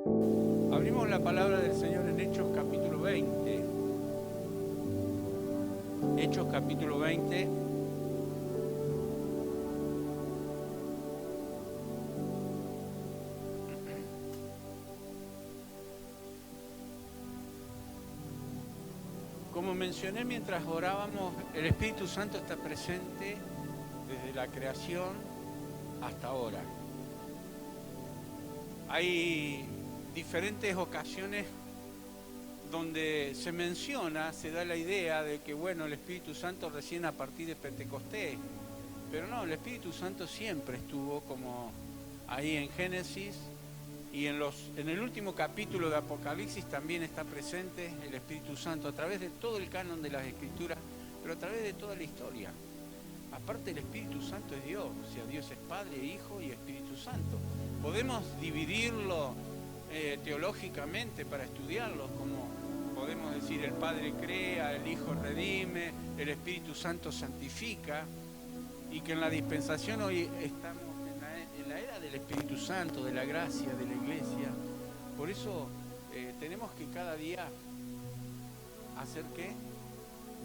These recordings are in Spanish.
Abrimos la palabra del Señor en Hechos capítulo 20. Hechos capítulo 20. Como mencioné mientras orábamos, el Espíritu Santo está presente desde la creación hasta ahora. Hay diferentes ocasiones donde se menciona, se da la idea de que, bueno, el Espíritu Santo recién a partir de Pentecostés. Pero no, el Espíritu Santo siempre estuvo, como ahí en Génesis, y en el último capítulo de Apocalipsis también está presente el Espíritu Santo a través de todo el canon de las Escrituras, pero a través de toda la historia. Aparte, el Espíritu Santo es Dios, o sea, Dios es Padre, Hijo y Espíritu Santo. Podemos dividirlo teológicamente para estudiarlo, como podemos decir el Padre crea, el Hijo redime, el Espíritu Santo santifica, y que en la dispensación hoy estamos en la era del Espíritu Santo, de la gracia, de la iglesia. Por eso tenemos que cada día hacer ¿qué?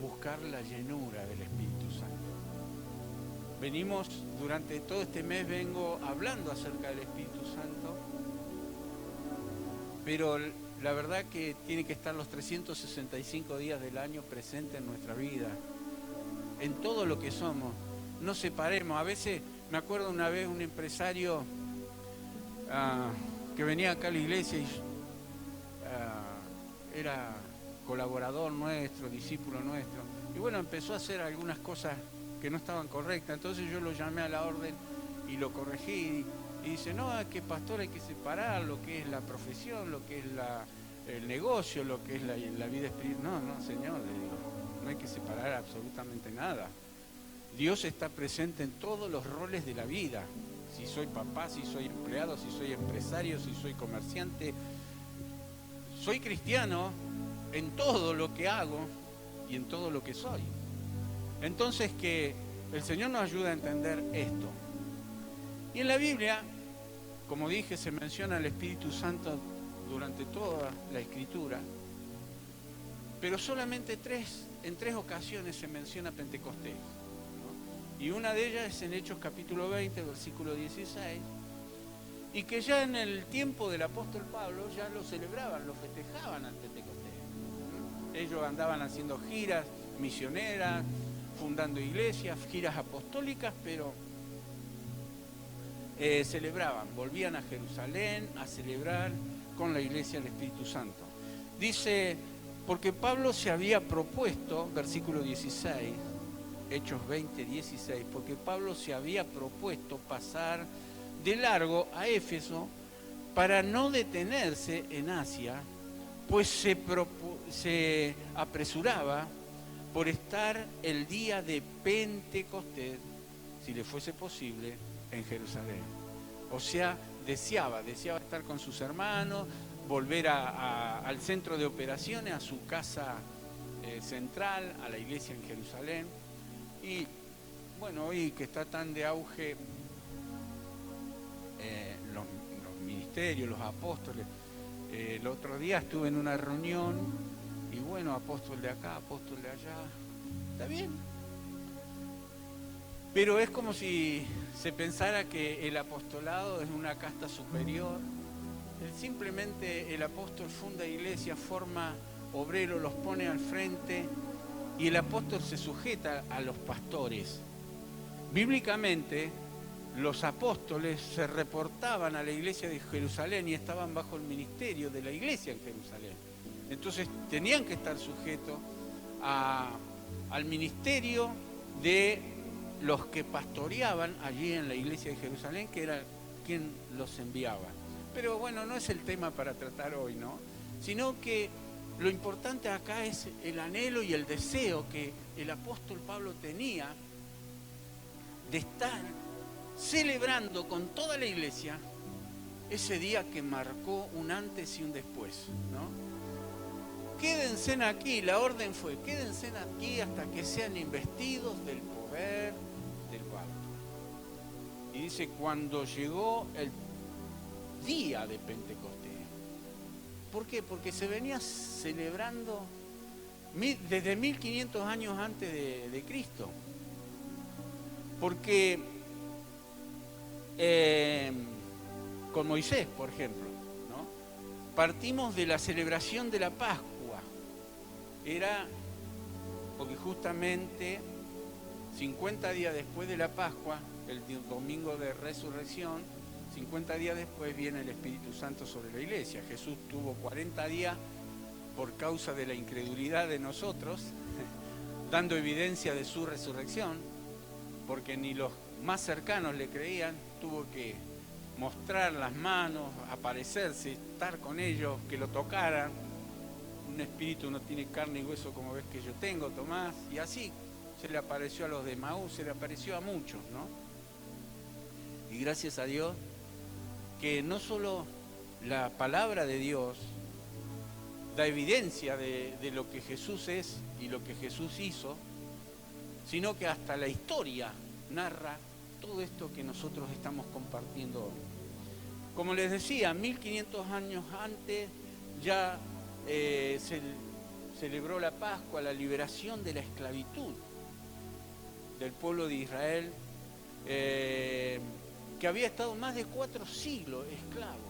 Buscar la llenura del Espíritu Santo. Venimos, durante todo este mes vengo hablando acerca del Espíritu Santo, pero la verdad que tiene que estar los 365 días del año presente en nuestra vida, en todo lo que somos. No separemos. A veces, me acuerdo una vez un empresario que venía acá a la iglesia y era colaborador nuestro, discípulo nuestro, y bueno, empezó a hacer algunas cosas que no estaban correctas. Entonces yo lo llamé a la orden y lo corregí, y dice, no, es que pastor hay que separar lo que es la profesión, lo que es el negocio, lo que es la vida espiritual. No, señor, le digo, no hay que separar absolutamente nada. Dios está presente en todos los roles de la vida. Si soy papá, si soy empleado, si soy empresario, si soy comerciante, soy cristiano en todo lo que hago y en todo lo que soy. Entonces, que el Señor nos ayude a entender esto. Y en la Biblia, como dije, se menciona el Espíritu Santo durante toda la Escritura, pero solamente en tres ocasiones se menciona Pentecostés. Y una de ellas es en Hechos capítulo 20, versículo 16, y que ya en el tiempo del apóstol Pablo ya lo celebraban, lo festejaban al Pentecostés. Ellos andaban haciendo giras misioneras, fundando iglesias, giras apostólicas, pero celebraban, volvían a Jerusalén a celebrar con la iglesia el Espíritu Santo. Dice, porque Pablo se había propuesto, versículo 16, Hechos 20, 16, porque Pablo se había propuesto pasar de largo a Éfeso para no detenerse en Asia, pues se apresuraba por estar el día de Pentecostés, si le fuese posible, en Jerusalén. O sea, deseaba estar con sus hermanos, volver al centro de operaciones, a su casa central, a la iglesia en Jerusalén. Y bueno, hoy que está tan de auge los ministerios, los apóstoles, el otro día estuve en una reunión y bueno, apóstol de acá, apóstol de allá, está bien. Pero es como si se pensara que el apostolado es una casta superior. Simplemente el apóstol funda iglesia, forma obreros, los pone al frente y el apóstol se sujeta a los pastores. Bíblicamente, los apóstoles se reportaban a la iglesia de Jerusalén y estaban bajo el ministerio de la iglesia en Jerusalén. Entonces tenían que estar sujetos al ministerio de los que pastoreaban allí en la iglesia de Jerusalén, que era quien los enviaba. Pero bueno, no es el tema para tratar hoy, ¿no? Sino que lo importante acá es el anhelo y el deseo que el apóstol Pablo tenía de estar celebrando con toda la iglesia ese día que marcó un antes y un después, ¿no? Quédense aquí, la orden fue, quédense aquí hasta que sean investidos del poder del alto. Y dice, cuando llegó el día de Pentecostés, ¿Por qué? Porque se venía celebrando desde 1500 años antes de Cristo. Porque con Moisés, por ejemplo, ¿no? Partimos de la celebración de la Pascua. Era porque justamente 50 días después de la Pascua, el domingo de resurrección, 50 días después viene el Espíritu Santo sobre la iglesia. Jesús tuvo 40 días por causa de la incredulidad de nosotros, dando evidencia de su resurrección, porque ni los más cercanos le creían, tuvo que mostrar las manos, aparecerse, estar con ellos, que lo tocaran. Un espíritu no tiene carne y hueso como ves que yo tengo, Tomás, y así se le apareció a los de Maús, se le apareció a muchos, ¿no? Y gracias a Dios que no solo la palabra de Dios da evidencia de lo que Jesús es y lo que Jesús hizo, sino que hasta la historia narra todo esto que nosotros estamos compartiendo hoy. Como les decía, 1500 años antes ya se celebró la Pascua, la liberación de la esclavitud del pueblo de Israel, que había estado más de 4 siglos esclavos.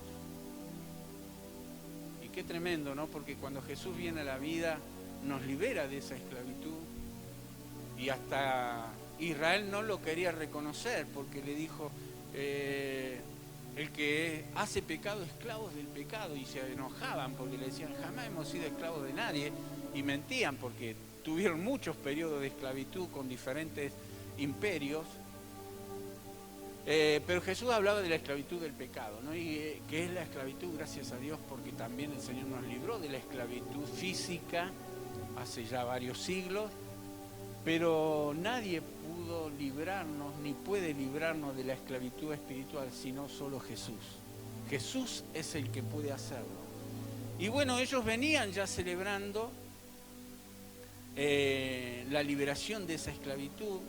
Y qué tremendo, ¿no? Porque cuando Jesús viene a la vida, nos libera de esa esclavitud. Y hasta Israel no lo quería reconocer, porque le dijo, el que hace pecado, esclavos del pecado. Y se enojaban porque le decían, jamás hemos sido esclavos de nadie. Y mentían porque tuvieron muchos periodos de esclavitud con diferentes imperios. Pero Jesús hablaba de la esclavitud del pecado, ¿no? Y que es la esclavitud, gracias a Dios, porque también el Señor nos libró de la esclavitud física hace ya varios siglos, pero nadie pudo librarnos ni puede librarnos de la esclavitud espiritual, sino solo Jesús. Jesús es el que puede hacerlo. Y bueno, ellos venían ya celebrando la liberación de esa esclavitud.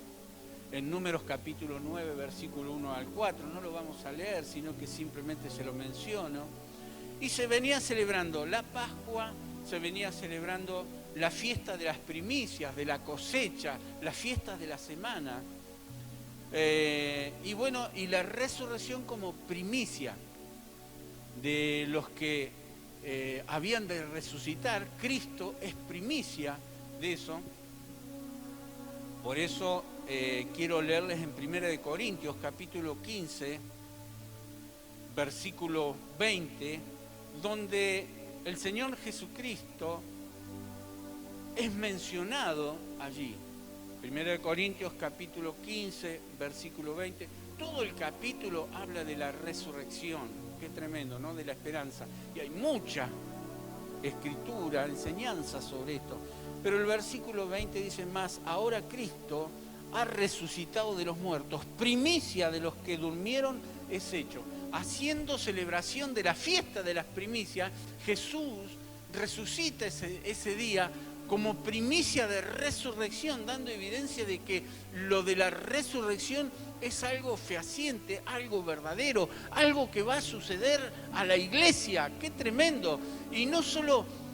En Números capítulo 9, versículo 1 al 4, no lo vamos a leer, sino que simplemente se lo menciono. Y se venía celebrando la Pascua, se venía celebrando la fiesta de las primicias, de la cosecha, las fiestas de la semana. Y bueno, y la resurrección como primicia de los que habían de resucitar. Cristo es primicia de eso. Por eso quiero leerles en 1 Corintios capítulo 15, versículo 20, donde el Señor Jesucristo es mencionado allí. 1 Corintios capítulo 15, versículo 20, todo el capítulo habla de la resurrección. Qué tremendo, ¿no? De la esperanza. Y hay mucha escritura, enseñanza sobre esto. Pero el versículo 20 dice más, ahora Cristo ha resucitado de los muertos, primicia de los que durmieron es hecho. Haciendo celebración de la fiesta de las primicias, Jesús resucita ese día como primicia de resurrección, dando evidencia de que lo de la resurrección es algo fehaciente, algo verdadero, algo que va a suceder a la iglesia. ¡Qué tremendo! Y no solo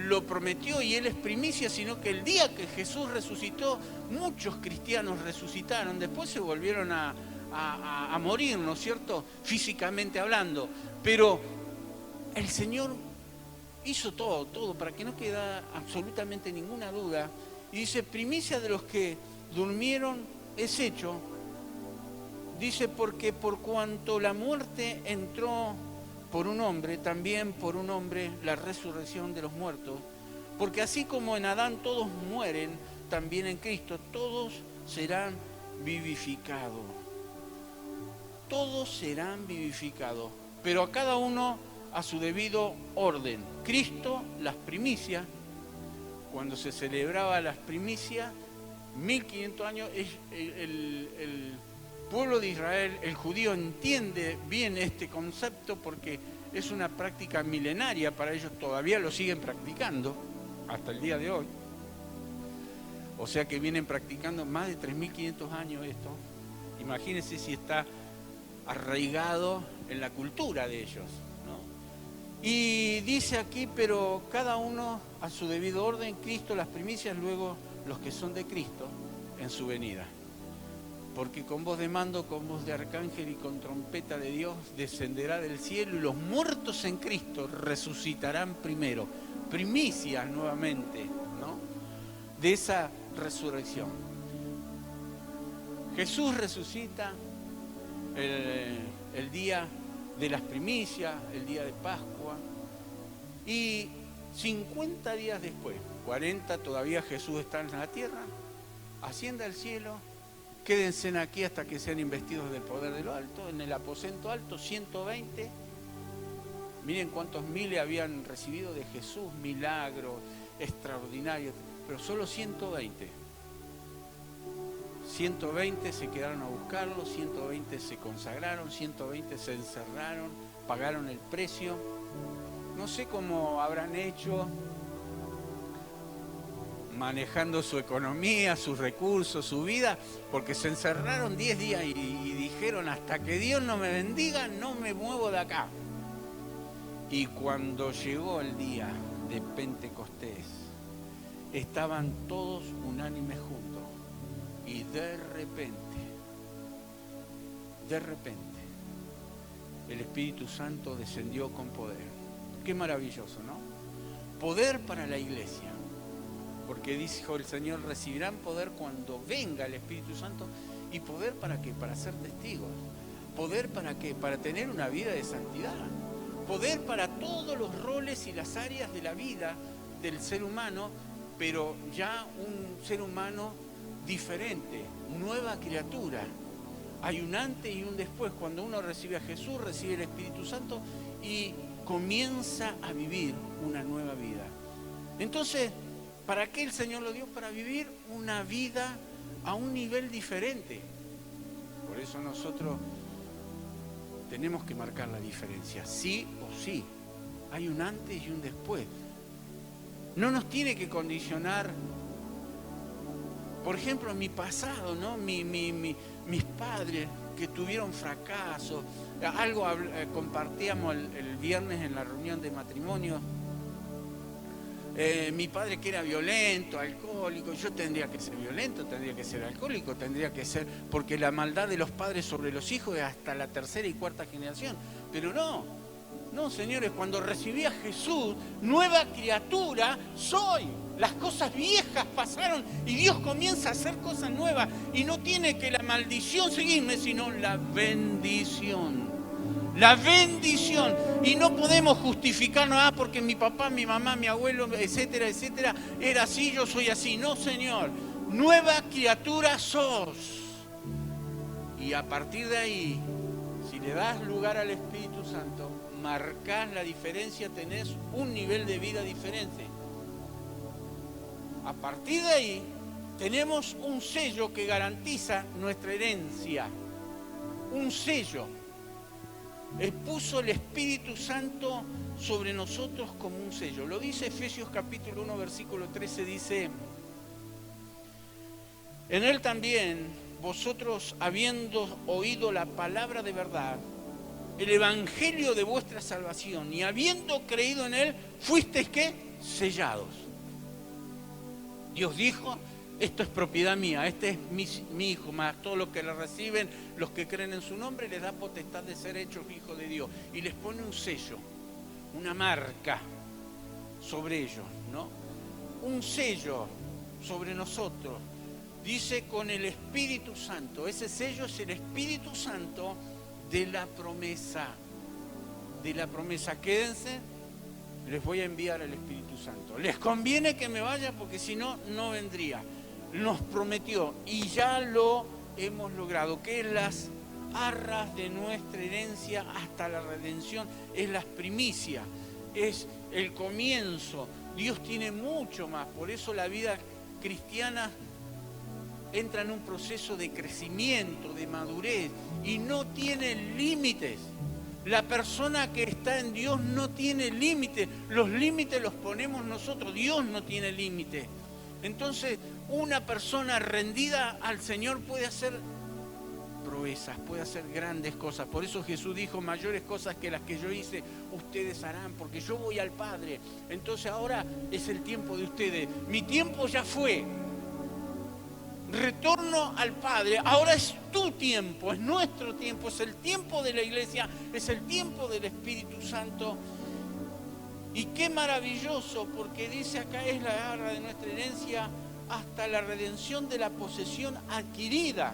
lo prometió y Él es primicia, sino que el día que Jesús resucitó, muchos cristianos resucitaron, después se volvieron a morir, ¿no es cierto?, físicamente hablando, pero el Señor hizo todo, para que no quede absolutamente ninguna duda, y dice, primicia de los que durmieron es hecho, dice, porque por cuanto la muerte entró por un hombre, también por un hombre la resurrección de los muertos, porque así como en Adán todos mueren, también en Cristo todos serán vivificados. Todos serán vivificados, pero a cada uno a su debido orden. Cristo, las primicias, cuando se celebraba las primicias, 1500 años, el pueblo de Israel, el judío, entiende bien este concepto porque es una práctica milenaria para ellos, todavía lo siguen practicando hasta el día de hoy. O sea que vienen practicando más de 3500 años esto. Imagínense si está arraigado en la cultura de ellos, ¿no? Y dice aquí, pero cada uno a su debido orden, Cristo las primicias, luego los que son de Cristo en su venida. Porque con voz de mando, con voz de arcángel y con trompeta de Dios descenderá del cielo y los muertos en Cristo resucitarán primero. Primicias nuevamente, ¿no? De esa resurrección. Jesús resucita el día de las primicias, el día de Pascua, y 50 días después, 40 todavía Jesús está en la tierra, asciende al cielo. Quédense aquí hasta que sean investidos del poder de lo alto. En el aposento alto, 120. Miren cuántos miles habían recibido de Jesús, milagros extraordinarios, pero solo 120. 120 se quedaron a buscarlo, 120 se consagraron, 120 se encerraron, pagaron el precio. No sé cómo habrán hecho, manejando su economía, sus recursos, su vida, porque se encerraron 10 días y dijeron, hasta que Dios no me bendiga, no me muevo de acá. Y cuando llegó el día de Pentecostés, estaban todos unánimes juntos. Y de repente, el Espíritu Santo descendió con poder. Qué maravilloso, ¿no? Poder para la iglesia. Porque dijo el Señor, recibirán poder cuando venga el Espíritu Santo. ¿Y poder para qué? Para ser testigos. ¿Poder para qué? Para tener una vida de santidad. Poder para todos los roles y las áreas de la vida del ser humano, pero ya un ser humano diferente, nueva criatura. Hay un antes y un después. Cuando uno recibe a Jesús, recibe el Espíritu Santo y comienza a vivir una nueva vida. Entonces, ¿para qué el Señor lo dio? Para vivir una vida a un nivel diferente. Por eso nosotros tenemos que marcar la diferencia, sí o sí. Hay un antes y un después. No nos tiene que condicionar, por ejemplo, mi pasado, ¿no? Mis padres que tuvieron fracaso. Algo compartíamos el viernes en la reunión de matrimonio. Mi padre que era violento, alcohólico, yo tendría que ser violento, tendría que ser alcohólico, tendría que ser, porque la maldad de los padres sobre los hijos es hasta la tercera y cuarta generación. Pero no, señores, cuando recibí a Jesús, nueva criatura soy. Las cosas viejas pasaron y Dios comienza a hacer cosas nuevas. Y no tiene que la maldición seguirme, sino la bendición. La bendición. Y no podemos justificarnos, porque mi papá, mi mamá, mi abuelo, etcétera, etcétera, era así, yo soy así. No, Señor. Nueva criatura sos. Y a partir de ahí, si le das lugar al Espíritu Santo, marcás la diferencia, tenés un nivel de vida diferente. A partir de ahí, tenemos un sello que garantiza nuestra herencia. Un sello. Puso el Espíritu Santo sobre nosotros como un sello. Lo dice Efesios capítulo 1, versículo 13, dice: en él también, vosotros habiendo oído la palabra de verdad, el evangelio de vuestra salvación, y habiendo creído en él, fuisteis ¿qué? Sellados. Dios dijo, esto es propiedad mía, este es mi hijo, más todos los que le reciben, los que creen en su nombre, les da potestad de ser hechos hijos de Dios. Y les pone un sello, una marca sobre ellos, ¿no? Un sello sobre nosotros. Dice con el Espíritu Santo. Ese sello es el Espíritu Santo de la promesa. De la promesa. Quédense, les voy a enviar al Espíritu Santo. Les conviene que me vaya porque si no, no vendría. Nos prometió y ya lo hemos logrado, que es las arras de nuestra herencia hasta la redención, es las primicias, es el comienzo. Dios tiene mucho más, por eso la vida cristiana entra en un proceso de crecimiento, de madurez y no tiene límites. La persona que está en Dios no tiene límites, los límites los ponemos nosotros, Dios no tiene límites. Entonces, una persona rendida al Señor puede hacer proezas, puede hacer grandes cosas. Por eso Jesús dijo, mayores cosas que las que yo hice, ustedes harán, porque yo voy al Padre. Entonces ahora es el tiempo de ustedes. Mi tiempo ya fue. Retorno al Padre. Ahora es tu tiempo, es nuestro tiempo, es el tiempo de la iglesia, es el tiempo del Espíritu Santo. Y qué maravilloso, porque dice acá es la garra de nuestra herencia hasta la redención de la posesión adquirida.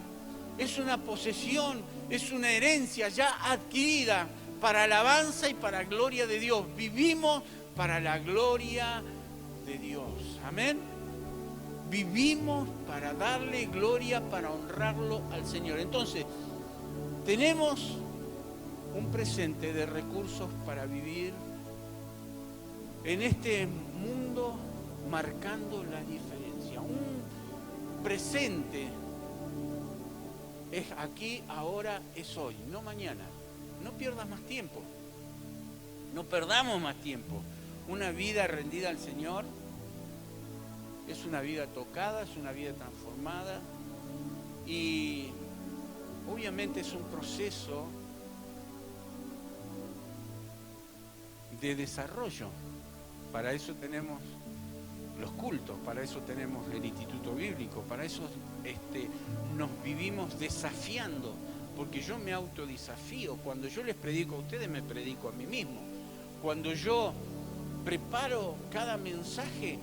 Es una posesión, es una herencia ya adquirida para alabanza y para gloria de Dios. Vivimos para la gloria de Dios. Amén. Vivimos para darle gloria, para honrarlo al Señor. Entonces, tenemos un presente de recursos para vivir en este mundo marcando la diferencia. Un presente es aquí, ahora, es hoy, no mañana. No pierdas más tiempo. No perdamos más tiempo. Una vida rendida al Señor es una vida tocada, es una vida transformada y obviamente es un proceso de desarrollo. Para eso tenemos los cultos, para eso tenemos el Instituto Bíblico, para eso nos vivimos desafiando, porque yo me autodesafío. Cuando yo les predico a ustedes, me predico a mí mismo. Cuando yo preparo cada mensaje,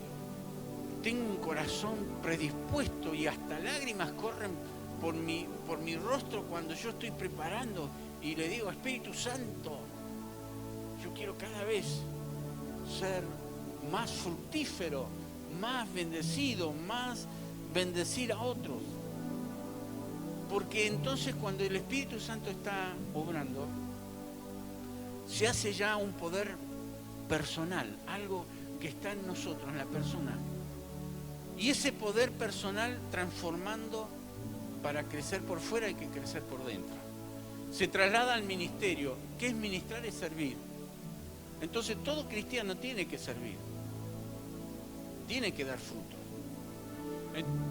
tengo un corazón predispuesto y hasta lágrimas corren por mi rostro cuando yo estoy preparando y le digo, Espíritu Santo, yo quiero cada vez ser más fructífero, más bendecido, más bendecir a otros. Porque entonces cuando el Espíritu Santo está obrando, se hace ya un poder personal, algo que está en nosotros, en la persona. Y ese poder personal transformando para crecer por fuera hay que crecer por dentro. Se traslada al ministerio. ¿Qué es ministrar? Es servir. Entonces todo cristiano tiene que servir. Tiene que dar fruto.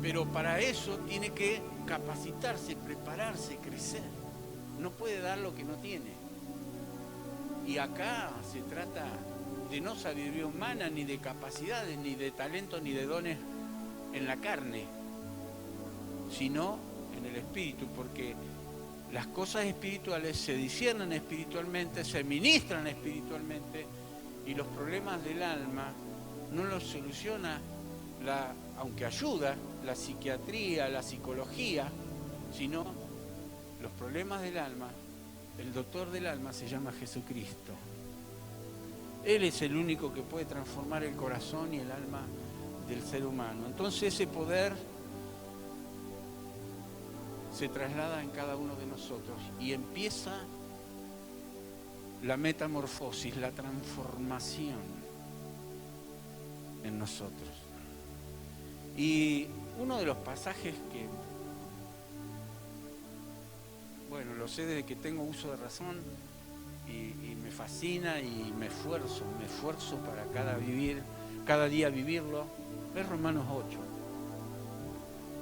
Pero para eso tiene que capacitarse, prepararse, crecer. No puede dar lo que no tiene. Y acá se trata de no sabiduría humana, ni de capacidades, ni de talentos, ni de dones en la carne, sino en el espíritu, porque las cosas espirituales se disciernen espiritualmente, se ministran espiritualmente, y los problemas del alma no los soluciona, aunque ayuda, la psiquiatría, la psicología, sino los problemas del alma, el doctor del alma se llama Jesucristo. Él es el único que puede transformar el corazón y el alma del ser humano. Entonces ese poder se traslada en cada uno de nosotros y empieza la metamorfosis, la transformación en nosotros. Y uno de los pasajes que, bueno, lo sé desde que tengo uso de razón y me fascina y me esfuerzo para cada día vivirlo, es Romanos 8.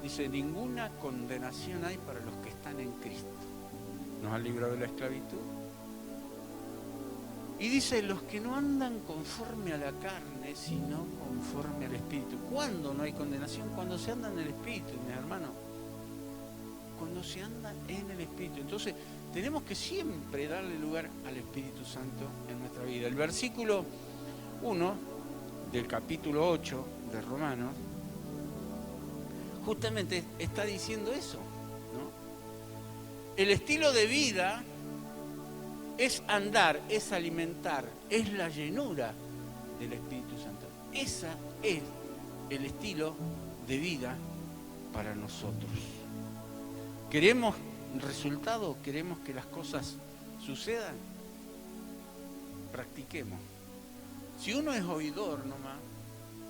Dice, ninguna condenación hay para los que están en Cristo. Nos ha librado de la esclavitud. Y dice, los que no andan conforme a la carne, sino conforme al Espíritu. ¿Cuándo no hay condenación? Cuando se anda en el Espíritu, mis hermanos. Cuando se anda en el Espíritu. Entonces, tenemos que siempre darle lugar al Espíritu Santo en nuestra vida. El versículo 1 del capítulo 8 de Romanos justamente está diciendo eso, ¿no? El estilo de vida es andar, es alimentar, es la llenura del Espíritu Santo. Ese es el estilo de vida para nosotros. ¿Queremos resultado? ¿Queremos que las cosas sucedan? Practiquemos. Si uno es oidor nomás,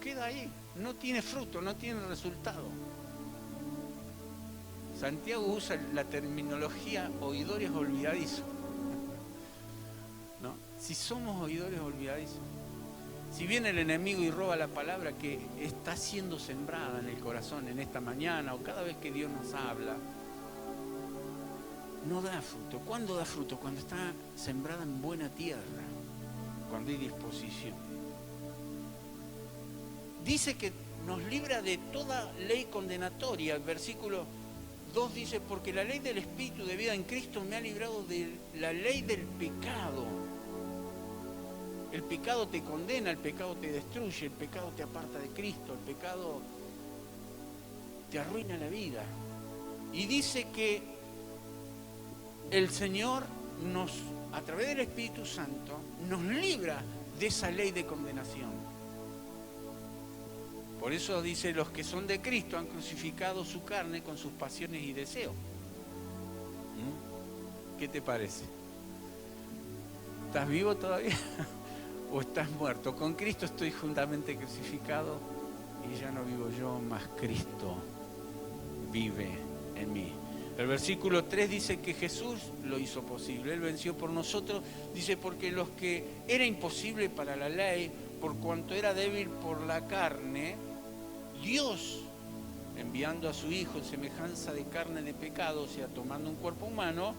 queda ahí, no tiene fruto, no tiene resultado. Santiago usa la terminología oidores olvidadizos. ¿No? Si somos oidores olvidadizos, si viene el enemigo y roba la palabra que está siendo sembrada en el corazón en esta mañana o cada vez que Dios nos habla, no da fruto. ¿Cuándo da fruto? Cuando está sembrada en buena tierra, cuando hay disposición. Dice que nos libra de toda ley condenatoria. El versículo 2 dice, porque la ley del Espíritu de vida en Cristo me ha librado de la ley del pecado. El pecado te condena, el pecado te destruye, el pecado te aparta de Cristo, el pecado te arruina la vida. Y dice que el Señor a través del Espíritu Santo, nos libra de esa ley de condenación. Por eso dice, los que son de Cristo han crucificado su carne con sus pasiones y deseos. ¿Qué te parece? ¿Estás vivo todavía? ¿O estás muerto? Con Cristo estoy juntamente crucificado y ya no vivo yo, mas Cristo vive en mí. El versículo 3 dice que Jesús lo hizo posible, Él venció por nosotros, dice, porque los que era imposible para la ley, por cuanto era débil por la carne, Dios, enviando a su Hijo en semejanza de carne de pecado, o sea, tomando un cuerpo humano,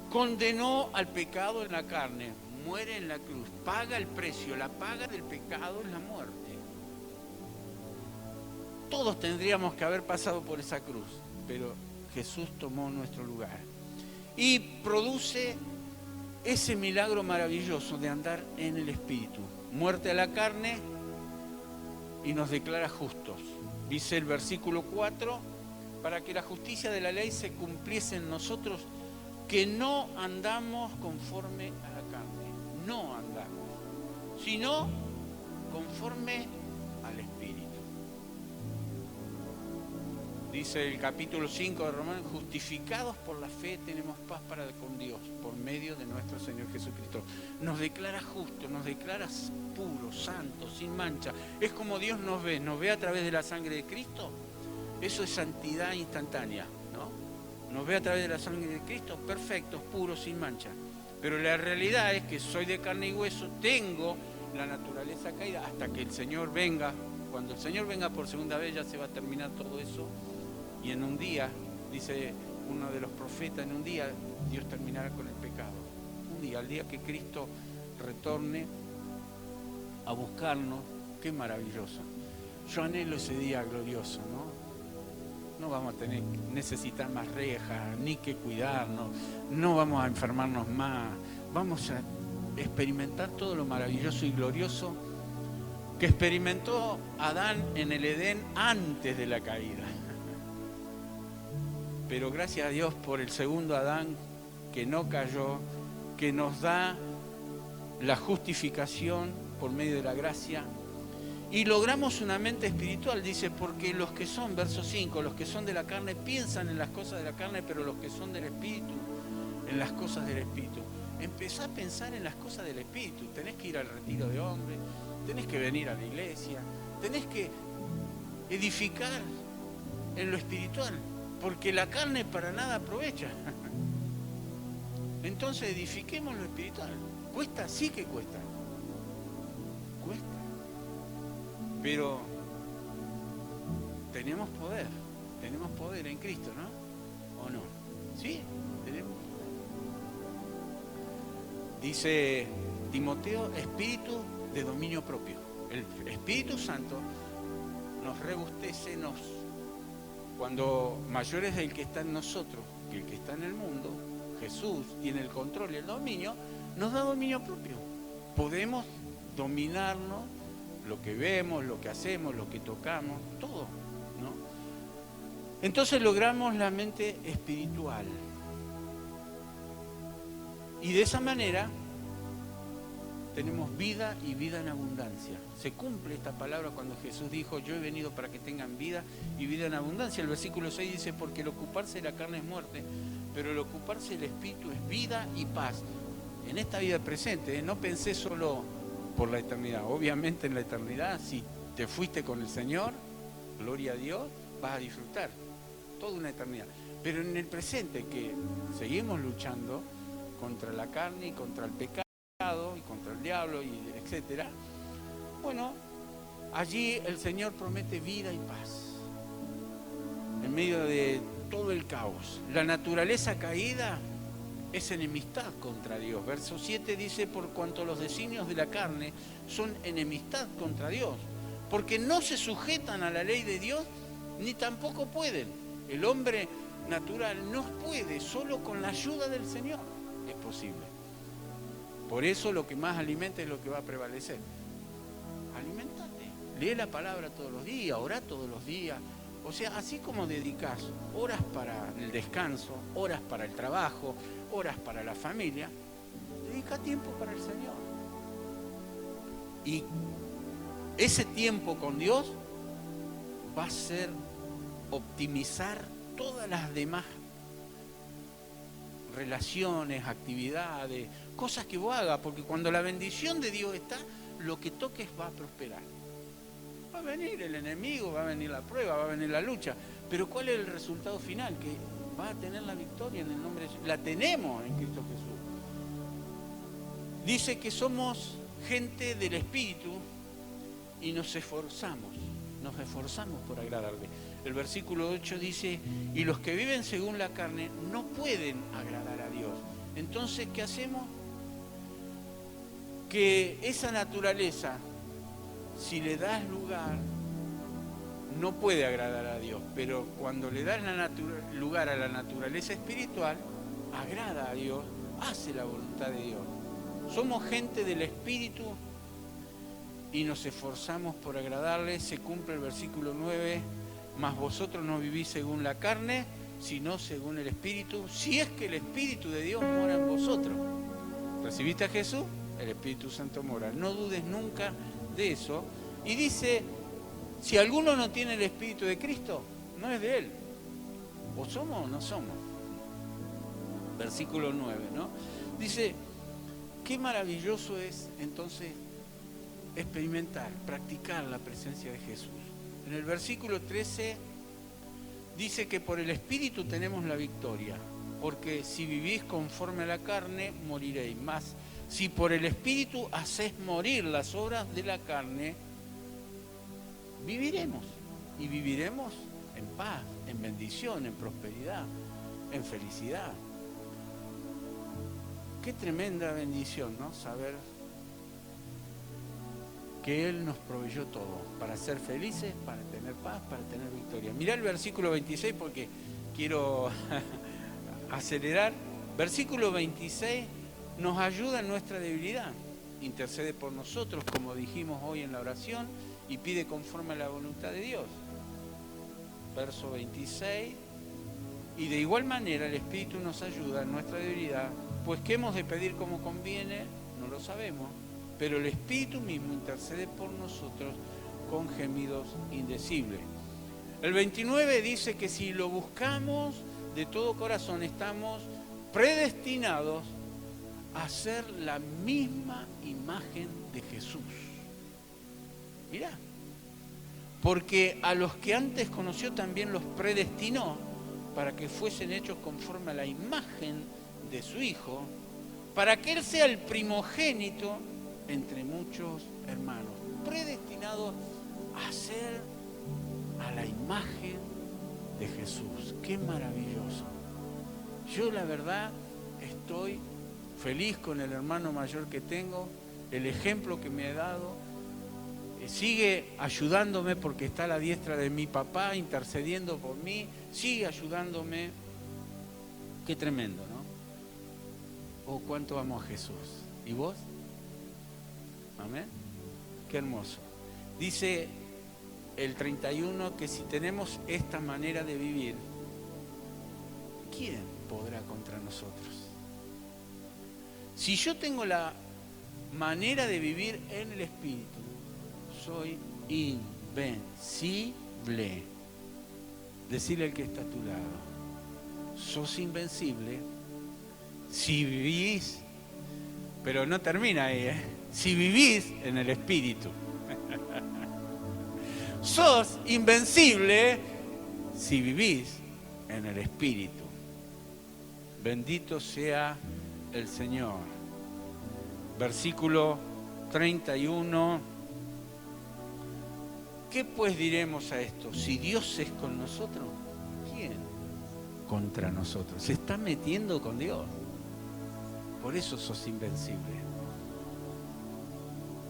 condenó al pecado en la carne, muere en la cruz, paga el precio, la paga del pecado es la muerte. Todos tendríamos que haber pasado por esa cruz, pero Jesús tomó nuestro lugar y produce ese milagro maravilloso de andar en el Espíritu. Muerte a la carne y nos declara justos. Dice el versículo 4, para que la justicia de la ley se cumpliese en nosotros, que no andamos conforme a la carne, no andamos, sino conforme al Espíritu. Dice el capítulo 5 de Romanos, justificados por la fe tenemos paz para con Dios por medio de nuestro Señor Jesucristo. Nos declara justos, nos declara puros, santos, sin mancha. Es como Dios nos ve a través de la sangre de Cristo. Eso es santidad instantánea, ¿no? Nos ve a través de la sangre de Cristo, perfectos, puros, sin mancha. Pero la realidad es que soy de carne y hueso, tengo la naturaleza caída hasta que el Señor venga. Cuando el Señor venga por segunda vez ya se va a terminar todo eso. Y en un día, dice uno de los profetas, en un día Dios terminará con el pecado. Un día, al día que Cristo retorne a buscarnos, qué maravilloso. Yo anhelo ese día glorioso, ¿no? No vamos a necesitar más rejas, ni que cuidarnos, no vamos a enfermarnos más, vamos a experimentar todo lo maravilloso y glorioso que experimentó Adán en el Edén antes de la caída. Pero gracias a Dios por el segundo Adán que no cayó, que nos da la justificación por medio de la gracia y logramos una mente espiritual, dice, porque los que son, verso 5, los que son de la carne piensan en las cosas de la carne, pero los que son del Espíritu, en las cosas del Espíritu. Empezá a pensar en las cosas del Espíritu, tenés que ir al retiro de hombres, tenés que venir a la iglesia, tenés que edificar en lo espiritual. Porque la carne para nada aprovecha. Entonces edifiquemos lo espiritual. Cuesta, sí que cuesta. Cuesta. Pero tenemos poder en Cristo, ¿no? ¿O no? Sí, tenemos. Dice Timoteo, espíritu de dominio propio. El Espíritu Santo nos rebustece, cuando mayor es el que está en nosotros que el que está en el mundo, Jesús tiene el control y el dominio, nos da dominio propio. Podemos dominarnos lo que vemos, lo que hacemos, lo que tocamos, todo, ¿no? Entonces logramos la mente espiritual. Y de esa manera tenemos vida y vida en abundancia. Se cumple esta palabra cuando Jesús dijo, yo he venido para que tengan vida y vida en abundancia. El versículo 6 dice, porque el ocuparse de la carne es muerte, pero el ocuparse del Espíritu es vida y paz. En esta vida presente, no pensé solo por la eternidad. Obviamente en la eternidad, si te fuiste con el Señor, gloria a Dios, vas a disfrutar toda una eternidad. Pero en el presente, que seguimos luchando contra la carne y contra el pecado, y contra el diablo, y etcétera. Bueno, allí el Señor promete vida y paz en medio de todo el caos. La naturaleza caída es enemistad contra Dios. Verso 7 dice, por cuanto los designios de la carne son enemistad contra Dios, porque no se sujetan a la ley de Dios, ni tampoco pueden. El hombre natural no puede, solo con la ayuda del Señor es posible. Por eso lo que más alimenta es lo que va a prevalecer. Aliméntate, lee la palabra todos los días, orá todos los días. O sea, así como dedicás horas para el descanso, horas para el trabajo, horas para la familia, dedica tiempo para el Señor. Y ese tiempo con Dios va a ser optimizar todas las demás relaciones, actividades, cosas que vos hagas, porque cuando la bendición de Dios está, lo que toques va a prosperar. Va a venir el enemigo, va a venir la prueba, va a venir la lucha, pero ¿cuál es el resultado final? Que va a tener la victoria en el nombre de Jesús. La tenemos en Cristo Jesús. Dice que somos gente del Espíritu y nos esforzamos por agradarle. El versículo 8 dice, y los que viven según la carne no pueden agradar a Dios. Entonces, ¿qué hacemos? Que esa naturaleza, si le das lugar, no puede agradar a Dios, pero cuando le das lugar a la naturaleza espiritual, agrada a Dios, hace la voluntad de Dios. Somos gente del Espíritu y nos esforzamos por agradarle. Se cumple el versículo 9, mas vosotros no vivís según la carne, sino según el Espíritu, si es que el Espíritu de Dios mora en vosotros. ¿Recibiste a Jesús? El Espíritu Santo mora. No dudes nunca de eso. Y dice, si alguno no tiene el Espíritu de Cristo, no es de Él. O somos o no somos. Versículo 9, ¿no? Dice, qué maravilloso es entonces experimentar, practicar la presencia de Jesús. En el versículo 13 dice que por el Espíritu tenemos la victoria, porque si vivís conforme a la carne, moriréis. Mas si por el Espíritu hacés morir las obras de la carne, viviremos. Y viviremos en paz, en bendición, en prosperidad, en felicidad. Qué tremenda bendición, ¿no? Saber que Él nos proveyó todo para ser felices, para tener paz, para tener victoria. Mirá el versículo 26 porque quiero acelerar. Versículo 26 nos ayuda en nuestra debilidad. Intercede por nosotros, como dijimos hoy en la oración, y pide conforme a la voluntad de Dios. Verso 26. Y de igual manera el Espíritu nos ayuda en nuestra debilidad, pues ¿qué hemos de pedir como conviene? No lo sabemos. Pero el Espíritu mismo intercede por nosotros con gemidos indecibles. El 29 dice que si lo buscamos de todo corazón, estamos predestinados a ser la misma imagen de Jesús. Mirá, porque a los que antes conoció también los predestinó para que fuesen hechos conforme a la imagen de su Hijo, para que Él sea el primogénito entre muchos hermanos, predestinados a ser a la imagen de Jesús. ¡Qué maravilloso! Yo la verdad estoy feliz con el hermano mayor que tengo, el ejemplo que me ha dado, sigue ayudándome porque está a la diestra de mi papá, intercediendo por mí, sigue ayudándome. Qué tremendo, ¿no? Oh, cuánto amo a Jesús. ¿Y vos? Amén. Qué hermoso. Dice el 31 que si tenemos esta manera de vivir, ¿quién podrá contra nosotros? Si yo tengo la manera de vivir en el Espíritu, soy invencible. Decirle al que está a tu lado, sos invencible si vivís, pero no termina ahí, si vivís en el Espíritu. Sos invencible si vivís en el Espíritu. Bendito sea el Señor. Versículo 31. ¿Qué pues diremos a esto? Si Dios es con nosotros, ¿quién contra nosotros? Se está metiendo con Dios. Por eso sos invencible.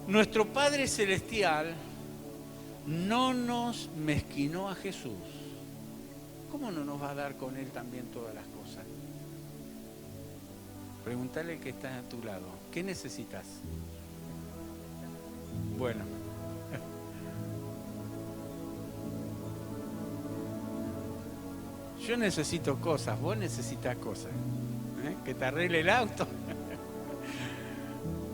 Nuestro Padre Celestial no nos mezquinó a Jesús. ¿Cómo no nos va a dar con Él también todas las cosas? Pregúntale al que está a tu lado, ¿qué necesitas? Bueno. Yo necesito cosas, vos necesitas cosas. Que te arregle el auto,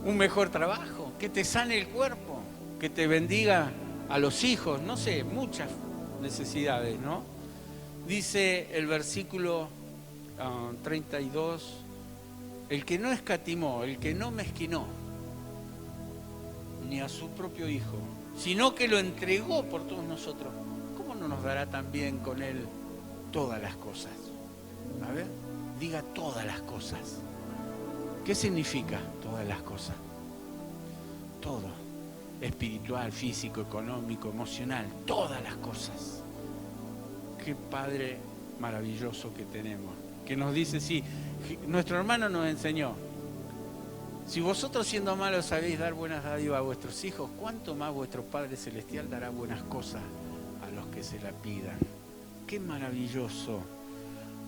un mejor trabajo, que te sane el cuerpo, que te bendiga a los hijos, no sé, muchas necesidades, ¿no? Dice el versículo 32, el que no escatimó, el que no mezquinó, ni a su propio hijo, sino que lo entregó por todos nosotros, ¿cómo no nos dará también con él todas las cosas? A ver, diga todas las cosas. ¿Qué significa todas las cosas? Todo. Espiritual, físico, económico, emocional, todas las cosas. Qué Padre maravilloso que tenemos. Que nos dice, sí, nuestro hermano nos enseñó, si vosotros siendo malos sabéis dar buenas dádivas a vuestros hijos, ¿cuánto más vuestro Padre Celestial dará buenas cosas a los que se la pidan? Qué maravilloso.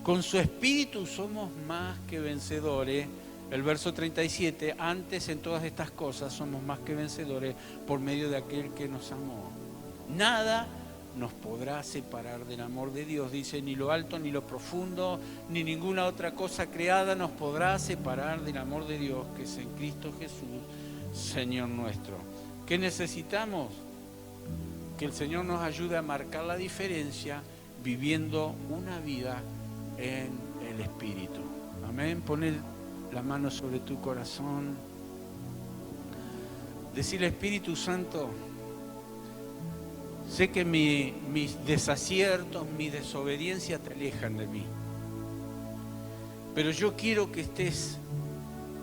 Con su espíritu somos más que vencedores. El verso 37, antes en todas estas cosas somos más que vencedores por medio de aquel que nos amó. Nada nos podrá separar del amor de Dios, dice, ni lo alto, ni lo profundo, ni ninguna otra cosa creada nos podrá separar del amor de Dios, que es en Cristo Jesús, Señor nuestro. ¿Qué necesitamos? Que el Señor nos ayude a marcar la diferencia viviendo una vida en el Espíritu. Amén. Poner la mano sobre tu corazón. Decirle, Espíritu Santo, sé que mis desaciertos, mi desobediencia te alejan de mí. Pero yo quiero que estés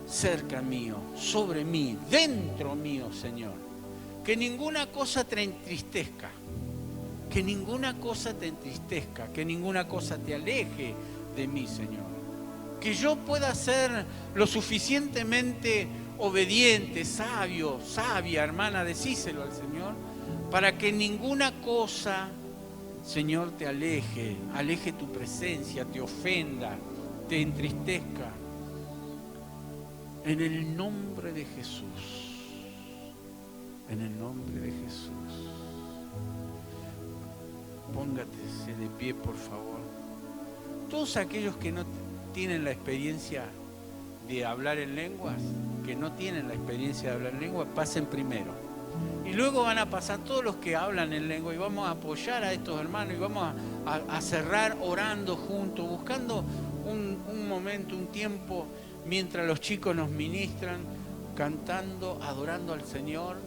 cerca mío, sobre mí, dentro mío, Señor. Que ninguna cosa te entristezca. Que ninguna cosa te entristezca, que ninguna cosa te aleje de mí, Señor. Que yo pueda ser lo suficientemente obediente, sabio, sabia, hermana, decíselo al Señor, para que ninguna cosa, Señor, te aleje tu presencia, te ofenda, te entristezca. En el nombre de Jesús, en el nombre de Jesús. Póngase de pie, por favor. Todos aquellos que no tienen la experiencia de hablar en lenguas, que no tienen la experiencia de hablar en lenguas, pasen primero. Y luego van a pasar todos los que hablan en lengua y vamos a apoyar a estos hermanos y vamos a cerrar orando juntos, buscando un momento, un tiempo, mientras los chicos nos ministran, cantando, adorando al Señor.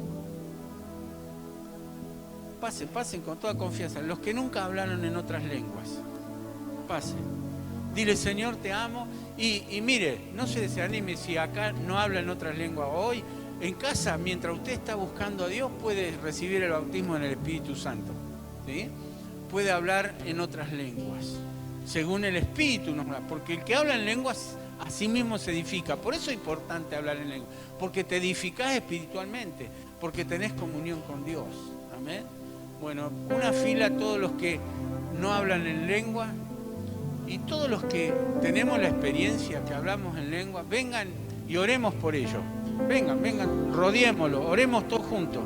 Pasen con toda confianza. Los que nunca hablaron en otras lenguas, pasen. Dile, Señor, te amo. Y mire, no se desanime si acá no habla en otras lenguas hoy. En casa, mientras usted está buscando a Dios, puede recibir el bautismo en el Espíritu Santo. ¿Sí? Puede hablar en otras lenguas, según el Espíritu nos da. Porque el que habla en lenguas, a sí mismo se edifica. Por eso es importante hablar en lenguas. Porque te edificás espiritualmente. Porque tenés comunión con Dios. Amén. Bueno, una fila a todos los que no hablan en lengua y todos los que tenemos la experiencia que hablamos en lengua, vengan y oremos por ellos. Vengan, rodeémoslo, oremos todos juntos.